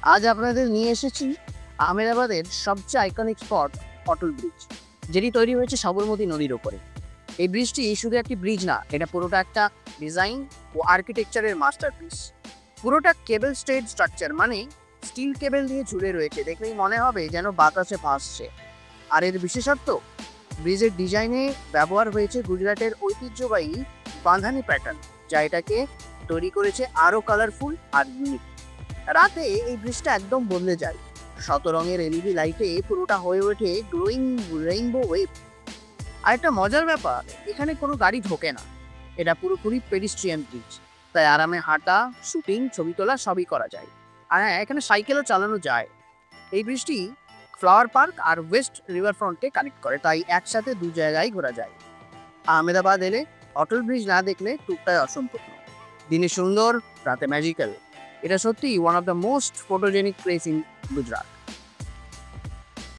আজ আপনাদের নিয়ে এসেছি আহমেদাবাদের সবচেয়ে আইকনিক স্পট অটল ব্রিজ, যেটি তৈরি হয়েছে সবরমতী নদীর ওপরে। এই ব্রিজটি শুধু একটি ব্রিজ না, এটা পুরোটা একটা ডিজাইন ও আর্কিটেকচারের মাস্টারপিস। পুরোটা কেবল স্টেড স্ট্রাকচার, মানে স্টিল কেবল দিয়ে ঝুলে রয়েছে, দেখলেই মনে হবে যেন বাতাসে ভাসছে। আর এর বিশেষত্ব, ব্রিজের ডিজাইনে ব্যবহার হয়েছে গুজরাটের ঐতিহ্যবাহী বাঁধানি প্যাটার্ন, যা এটাকে তৈরি করেছে আরও কালারফুল আর ইউনিক। রাতে এই ব্রিজটা একদম বদলে যায়, শত রঙের এলইডি লাইটে পুরোটা হয়ে ওঠে গ্লোয়িং রেইনবো ওয়েভ। আর একটা মজার ব্যাপার, এখানে কোনো গাড়ি ঢোকে না, এটা পুরোপুরি পেডিস্ট্রিয়ান ব্রিজ, তাই আরামে হাঁটা, শুটিং, ছবি তোলা সবই করা যায়। আর হ্যাঁ, এখানে সাইকেলও চালানো যায়। এই ব্রিজটি ফ্লাওয়ার পার্ক আর ওয়েস্ট রিভার ফ্রন্টে কানেক্ট করে, তাই একসাথে দু জায়গায় ঘোরা যায়। আহমেদাবাদ এলে অটল ব্রিজ না দেখলে ট্যুরটাই অসম্পূর্ণ। দিনে সুন্দর, রাতে ম্যাজিক্যাল। এটা সত্যি one of the most photogenic place in Gujarat.